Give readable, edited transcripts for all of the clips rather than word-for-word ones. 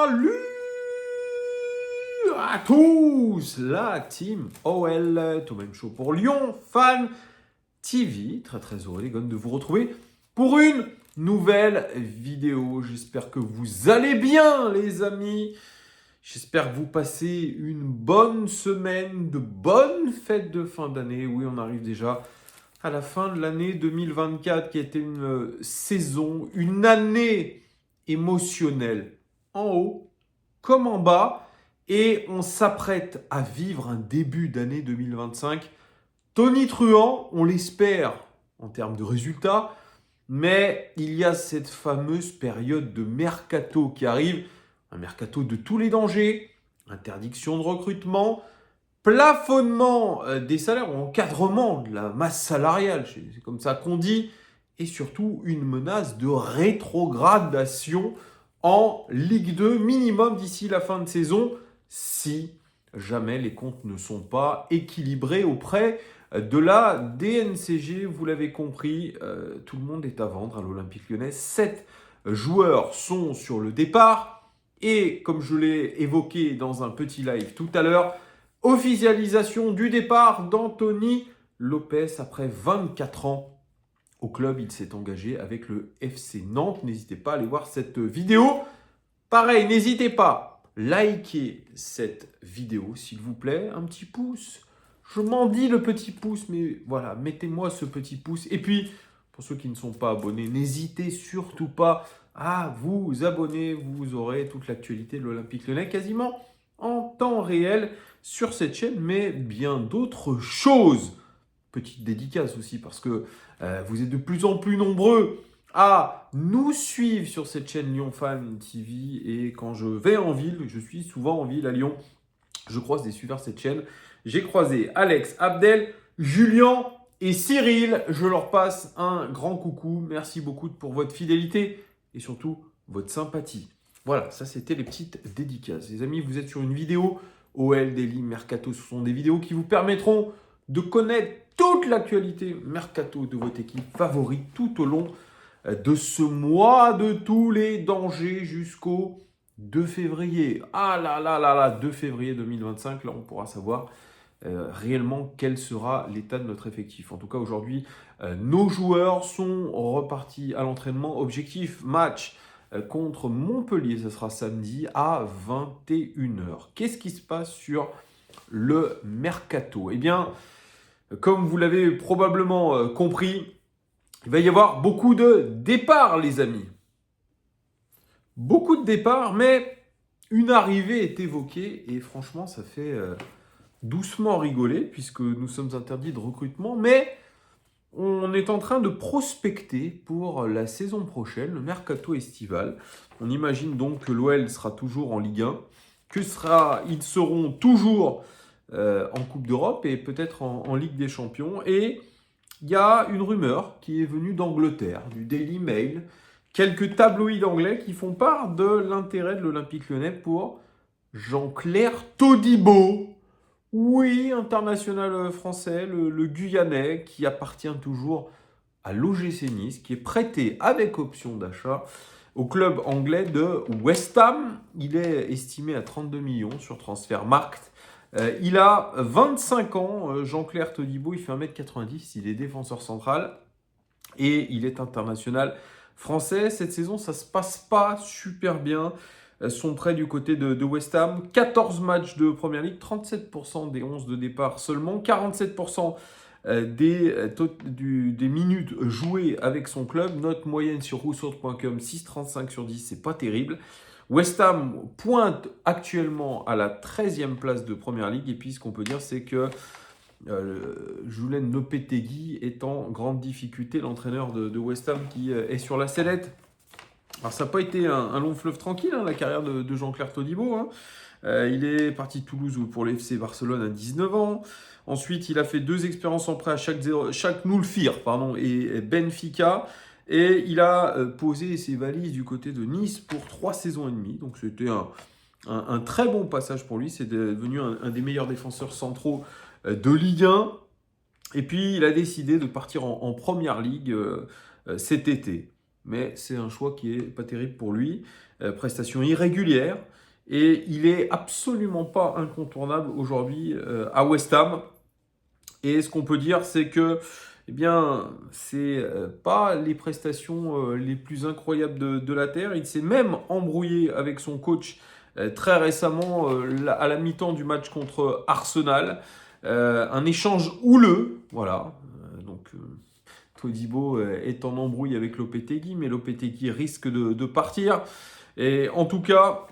Salut à tous, la team OL, tout même chaud pour Lyon Fan TV. Très heureux les gars de vous retrouver pour une nouvelle vidéo. J'espère que vous allez bien les amis. J'espère que vous passez une bonne semaine, de bonnes fêtes de fin d'année. Oui, on arrive déjà à la fin de l'année 2024 qui a été une saison, une année émotionnelle en haut comme en bas. Et on s'apprête à vivre un début d'année 2025 tonitruant, on l'espère, en termes de résultats. Mais il y a cette fameuse période de mercato qui arrive, un mercato de tous les dangers, interdiction de recrutement, plafonnement des salaires ou encadrement de la masse salariale, c'est comme ça qu'on dit, et surtout une menace de rétrogradation en Ligue 2 minimum d'ici la fin de saison, si jamais les comptes ne sont pas équilibrés auprès de la DNCG. Vous l'avez compris, tout le monde est à vendre à l'Olympique Lyonnais. 7 joueurs sont sur le départ. Et comme je l'ai évoqué dans un petit live tout à l'heure, officialisation du départ d'Anthony Lopez après 24 ans au club. Il s'est engagé avec le FC Nantes. N'hésitez pas à aller voir cette vidéo. Pareil, n'hésitez pas, likez cette vidéo s'il vous plaît. Un petit pouce. Je m'en dis le petit pouce, mais voilà, mettez-moi ce petit pouce. Et puis, pour ceux qui ne sont pas abonnés, n'hésitez surtout pas à vous abonner. Vous aurez toute l'actualité de l'Olympique Lyonnais quasiment en temps réel sur cette chaîne, mais bien d'autres choses. Petite dédicace aussi, parce que vous êtes de plus en plus nombreux à nous suivre sur cette chaîne Lyon Fan TV. Et quand je vais en ville, je suis souvent en ville à Lyon, je croise des suiveurs de cette chaîne. J'ai croisé Alex, Abdel, Julien et Cyril. Je leur passe un grand coucou. Merci beaucoup pour votre fidélité et surtout votre sympathie. Voilà, ça c'était les petites dédicaces. Les amis, vous êtes sur une vidéo OL, Daily, Mercato. Ce sont des vidéos qui vous permettront de connaître toute l'actualité Mercato de votre équipe favorite tout au long de ce mois de tous les dangers jusqu'au 2 février. Ah là là là là, 2 février 2025, là on pourra savoir réellement quel sera l'état de notre effectif. En tout cas aujourd'hui, nos joueurs sont repartis à l'entraînement. Objectif match contre Montpellier, ce sera samedi à 21h. Qu'est-ce qui se passe sur le Mercato? Eh bien, comme vous l'avez probablement compris, il va y avoir beaucoup de départs, les amis. Beaucoup de départs, mais une arrivée est évoquée et franchement, ça fait doucement rigoler puisque nous sommes interdits de recrutement, mais on est en train de prospecter pour la saison prochaine, le mercato estival. On imagine donc que l'OL sera toujours en Ligue 1, ils seront toujours en Coupe d'Europe et peut-être en Ligue des Champions. Et il y a une rumeur qui est venue d'Angleterre, du Daily Mail, quelques tabloïds anglais qui font part de l'intérêt de l'Olympique Lyonnais pour Jean-Claire Todibo. Oui, international français, le Guyanais, qui appartient toujours à l'OGC Nice, qui est prêté avec option d'achat au club anglais de West Ham. Il est estimé à 32 millions sur Transfermarkt. Il a 25 ans, Jean-Claire Todibo, il fait 1m90, il est défenseur central et il est international français. Cette saison, ça ne se passe pas super bien. Son prêt du côté de West Ham, 14 matchs de Première Ligue, 37% des 11 de départ seulement, 47% des minutes jouées avec son club. Note moyenne sur rousseau.com, 6,35 sur 10, c'est pas terrible. West Ham pointe actuellement à la 13e place de Première Ligue. Et puis ce qu'on peut dire, c'est que Julen Lopetegui est en grande difficulté, l'entraîneur de West Ham qui est sur la sellette. Alors ça n'a pas été un long fleuve tranquille, la carrière de Jean-Claire Todibo. Il est parti de Toulouse pour le FC Barcelone à 19 ans. Ensuite, il a fait 2 expériences en prêt à chaque Nulfir et Benfica. Et il a posé ses valises du côté de Nice pour 3 saisons et demie. Donc c'était un très bon passage pour lui. C'est devenu un des meilleurs défenseurs centraux de Ligue 1. Et puis il a décidé de partir en Première Ligue cet été. mais c'est un choix qui est pas terrible pour lui. Prestation irrégulière, et il est absolument pas incontournable aujourd'hui à West Ham. Et ce qu'on peut dire, c'est que, eh bien, c'est pas les prestations les plus incroyables de la Terre. Il s'est même embrouillé avec son coach très récemment à la mi-temps du match contre Arsenal. Un échange houleux, voilà. Todibo est en embrouille avec Lopetegui, mais Lopetegui risque de partir. Et en tout cas,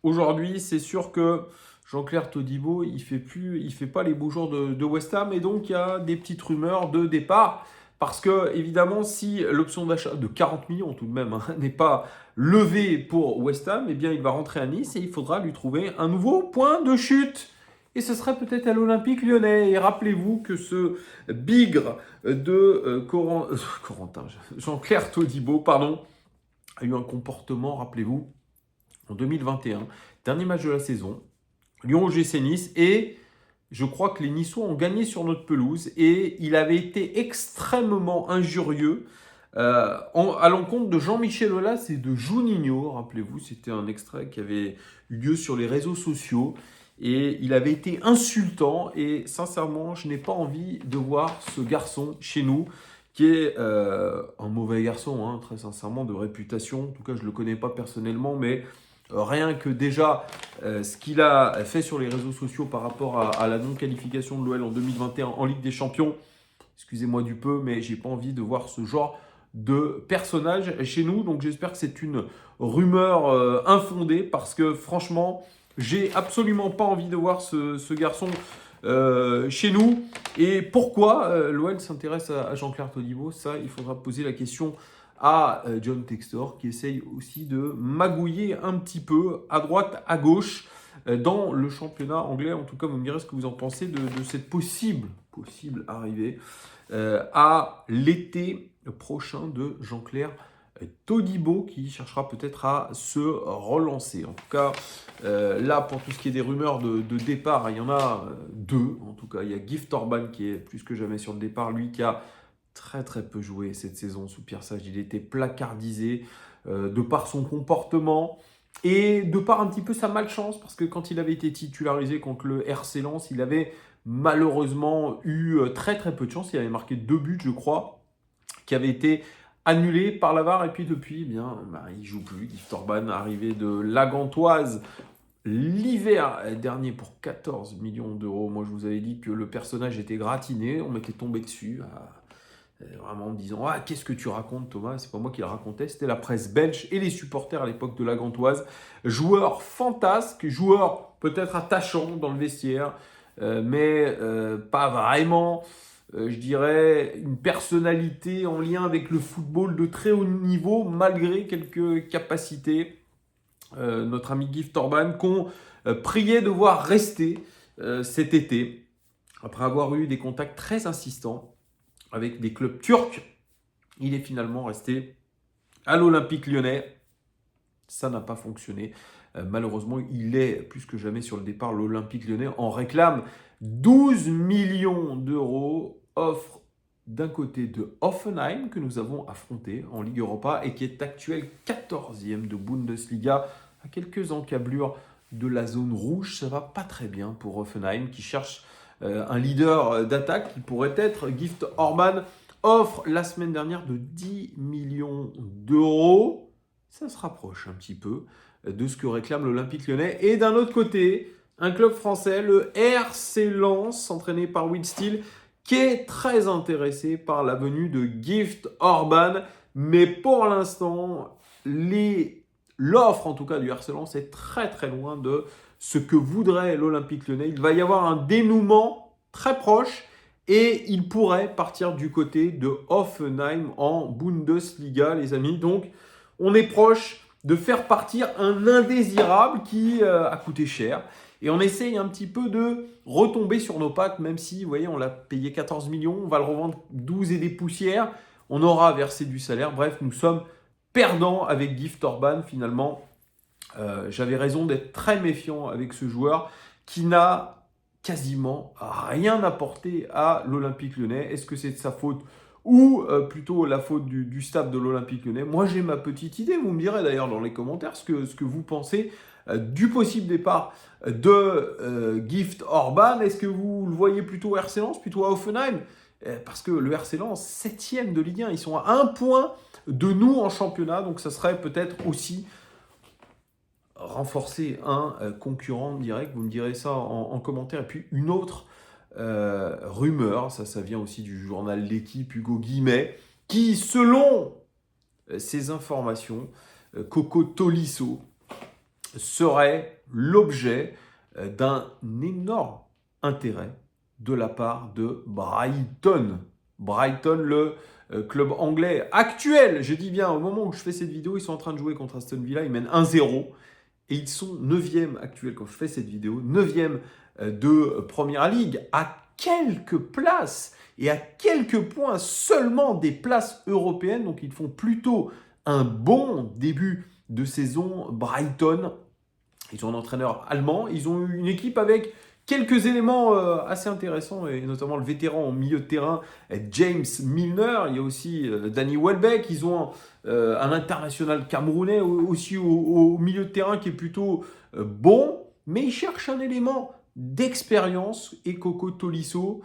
aujourd'hui, c'est sûr que Jean-Claire Todibo, il fait pas les beaux jours de West Ham, et donc il y a des petites rumeurs de départ. Parce que, évidemment, si l'option d'achat de 40 millions tout de même n'est pas levée pour West Ham, eh bien, il va rentrer à Nice et il faudra lui trouver un nouveau point de chute. Et ce serait peut-être à l'Olympique Lyonnais. Et rappelez-vous que ce bigre de Jean-Claire Todibo, a eu un comportement, rappelez-vous, en 2021, dernier match de la saison, Lyon-OGC Nice, et je crois que les Niçois ont gagné sur notre pelouse, et il avait été extrêmement injurieux à l'encontre de Jean-Michel Aulas et de Juninho. Rappelez-vous, c'était un extrait qui avait eu lieu sur les réseaux sociaux, et il avait été insultant, et sincèrement, je n'ai pas envie de voir ce garçon chez nous, qui est un mauvais garçon, très sincèrement, de réputation. En tout cas, je ne le connais pas personnellement, mais rien que déjà ce qu'il a fait sur les réseaux sociaux par rapport à la non-qualification de l'OL en 2021 en Ligue des Champions, excusez-moi du peu, mais j'ai pas envie de voir ce genre de personnage chez nous. Donc j'espère que c'est une rumeur infondée, parce que franchement, j'ai absolument pas envie de voir ce garçon chez nous. Et pourquoi l'OL s'intéresse à Jean-Claire Todibo? Ça, il faudra poser la question à John Textor, qui essaye aussi de magouiller un petit peu à droite, à gauche, dans le championnat anglais. En tout cas, vous me direz ce que vous en pensez de cette possible arrivée à l'été prochain de Jean-Claire Todibo, qui cherchera peut-être à se relancer. En tout cas, là, pour tout ce qui est des rumeurs de départ, il y en a deux. En tout cas, il y a Gift Orban qui est plus que jamais sur le départ, lui qui a très très peu joué cette saison sous Pierre Sage. Il était placardisé de par son comportement et de par un petit peu sa malchance, parce que quand il avait été titularisé contre le RC Lens, il avait malheureusement eu très très peu de chance. Il avait marqué 2 buts, je crois, qui avaient été annulés par la VAR, et puis depuis, il ne joue plus. Gift Orban, arrivé de la Gantoise l'hiver dernier pour 14 millions d'euros. Moi, je vous avais dit que le personnage était gratiné, on m'était tombé dessus, vraiment en me disant « Ah, qu'est-ce que tu racontes, Thomas ?» C'est pas moi qui le racontais, c'était la presse belge et les supporters à l'époque de la Gantoise. Joueur fantasque, joueur peut-être attachant dans le vestiaire, mais pas vraiment, je dirais, une personnalité en lien avec le football de très haut niveau, malgré quelques capacités. Notre ami Gift Orban, qu'on priait de voir rester cet été, après avoir eu des contacts très insistants avec des clubs turcs. Il est finalement resté à l'Olympique Lyonnais. Ça n'a pas fonctionné. Malheureusement, il est plus que jamais sur le départ. L'Olympique Lyonnais en réclame 12 millions d'euros. Offre d'un côté de Hoffenheim, que nous avons affronté en Ligue Europa et qui est actuel 14e de Bundesliga, à quelques encablures de la zone rouge. Ça va pas très bien pour Hoffenheim, qui cherche un leader d'attaque qui pourrait être Gift Orban. Offre la semaine dernière de 10 millions d'euros. Ça se rapproche un petit peu de ce que réclame l'Olympique Lyonnais. Et d'un autre côté, un club français, le RC Lens, entraîné par Will Steele, qui est très intéressé par la venue de Gift Orban. Mais pour l'instant, l'offre en tout cas du RC Lens est très très loin de ce que voudrait l'Olympique Lyonnais. Il va y avoir un dénouement très proche et il pourrait partir du côté de Hoffenheim en Bundesliga, les amis. Donc, on est proche de faire partir un indésirable qui a coûté cher. Et on essaye un petit peu de retomber sur nos pattes, même si, vous voyez, on l'a payé 14 millions, on va le revendre 12 et des poussières, on aura versé du salaire. Bref, nous sommes perdants avec Gift Orban, finalement. J'avais raison d'être très méfiant avec ce joueur qui n'a quasiment rien apporté à l'Olympique Lyonnais. Est-ce que c'est de sa faute? ou plutôt la faute du staff de l'Olympique Lyonnais? Moi, j'ai ma petite idée. Vous me direz d'ailleurs dans les commentaires ce que vous pensez du possible départ de Gift Orban. Est-ce que vous le voyez plutôt à RC Lens, plutôt à Hoffenheim? Parce que le RC Lens, 7e de Ligue 1, ils sont à 1 point de nous en championnat. Donc ça serait peut-être aussi renforcer un concurrent direct. Vous me direz ça en commentaire. Et puis une autre rumeur, ça vient aussi du journal L'Équipe, Hugo Guimet, qui, selon ces informations, Coco Tolisso serait l'objet d'un énorme intérêt de la part de Brighton. Brighton, le club anglais actuel, je dis bien, au moment où je fais cette vidéo, ils sont en train de jouer contre Aston Villa, ils mènent 1-0 et ils sont 9e actuel quand je fais cette vidéo, 9e de Première Ligue, à quelques places et à quelques points seulement des places européennes, donc ils font plutôt un bon début de saison. Brighton, ils ont un entraîneur allemand, ils ont eu une équipe avec quelques éléments assez intéressants, et notamment le vétéran au milieu de terrain, James Milner. Il y a aussi Danny Welbeck. Ils ont un international camerounais aussi au milieu de terrain qui est plutôt bon, mais ils cherchent un élément d'expérience, et Coco Tolisso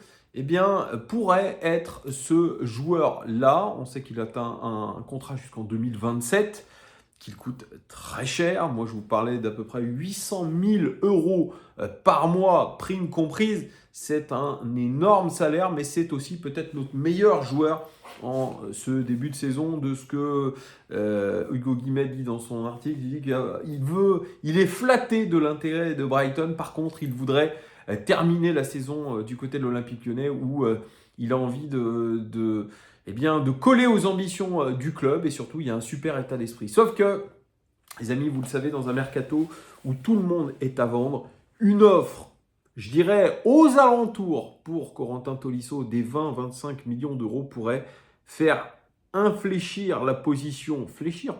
pourrait être ce joueur-là. On sait qu'il atteint un contrat jusqu'en 2027, qu'il coûte très cher. Moi, je vous parlais d'à peu près 800 000 euros par mois, prime comprise. C'est un énorme salaire, mais c'est aussi peut-être notre meilleur joueur en ce début de saison. De ce que Hugo Guimet dit dans son article, il dit qu'il est flatté de l'intérêt de Brighton. Par contre, il voudrait terminer la saison du côté de l'Olympique Lyonnais, où il a envie de coller aux ambitions du club, et surtout il y a un super état d'esprit. Sauf que, les amis, vous le savez, dans un mercato où tout le monde est à vendre, une offre, je dirais, aux alentours pour Corentin Tolisso des 20-25 millions d'euros pourrait faire infléchir la position, fléchir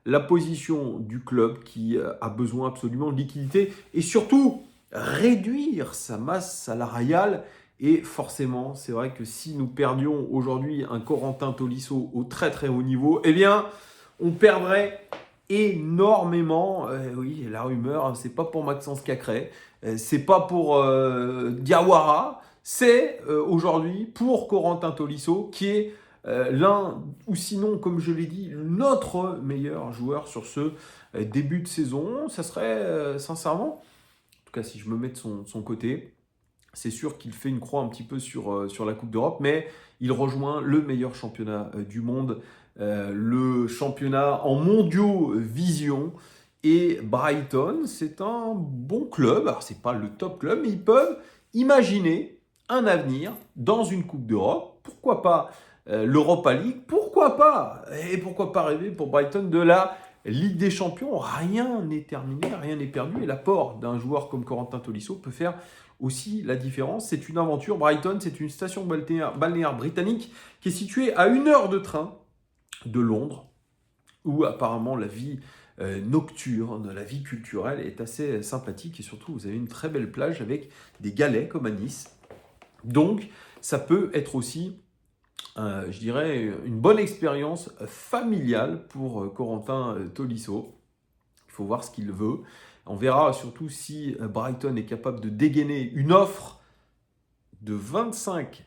la position du club qui a besoin absolument de liquidité, et surtout réduire sa masse salariale. Et forcément, c'est vrai que si nous perdions aujourd'hui un Corentin Tolisso au très très haut niveau, on perdrait énormément. Oui, la rumeur, c'est pas pour Maxence Cacré, c'est pas pour Diawara, c'est aujourd'hui pour Corentin Tolisso, qui est l'un, ou sinon, comme je l'ai dit, notre meilleur joueur sur ce début de saison. Ça serait sincèrement, en tout cas si je me mets de son côté, c'est sûr qu'il fait une croix un petit peu sur la Coupe d'Europe, mais il rejoint le meilleur championnat du monde, le championnat en mondiaux vision. Et Brighton, c'est un bon club. Alors, ce n'est pas le top club, mais ils peuvent imaginer un avenir dans une Coupe d'Europe. Pourquoi pas l'Europa League? Pourquoi pas? Et pourquoi pas rêver pour Brighton de la Ligue des Champions? Rien n'est terminé, rien n'est perdu. Et l'apport d'un joueur comme Corentin Tolisso peut faire aussi la différence. C'est une aventure. Brighton, c'est une station balnéaire britannique qui est située à 1 heure de train de Londres, où apparemment la vie nocturne, la vie culturelle est assez sympathique, et surtout vous avez une très belle plage avec des galets comme à Nice. Donc ça peut être aussi, je dirais, une bonne expérience familiale pour Corentin Tolisso. Il faut voir ce qu'il veut. On verra surtout si Brighton est capable de dégainer une offre de 25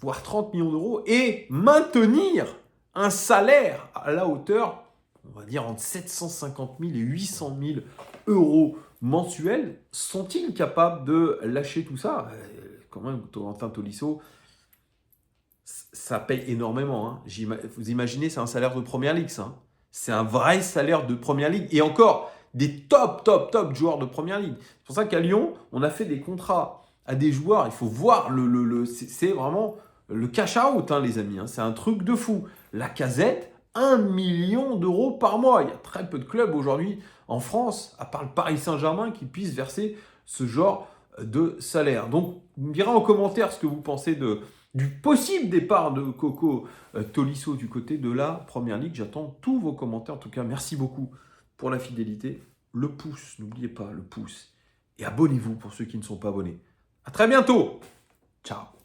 voire 30 millions d'euros et maintenir un salaire à la hauteur, on va dire, entre 750 000 et 800 000 euros mensuels. Sont-ils capables de lâcher tout ça? Quand même, Corentin Tolisso, ça paye énormément. Hein. Vous imaginez, c'est un salaire de Première Ligue, ça. Hein. C'est un vrai salaire de Première Ligue. Et encore, des top joueurs de Première Ligue. C'est pour ça qu'à Lyon, on a fait des contrats à des joueurs. Il faut voir, c'est vraiment le cash out, hein, les amis. Hein. C'est un truc de fou. Lacazette, 1 million d'euros par mois. Il y a très peu de clubs aujourd'hui en France, à part le Paris Saint-Germain, qui puissent verser ce genre de salaire. Donc, vous me direz en commentaire ce que vous pensez du possible départ de Coco Tolisso du côté de la Première Ligue. J'attends tous vos commentaires. En tout cas, merci beaucoup pour la fidélité. Le pouce, n'oubliez pas le pouce. Et abonnez-vous pour ceux qui ne sont pas abonnés. À très bientôt. Ciao.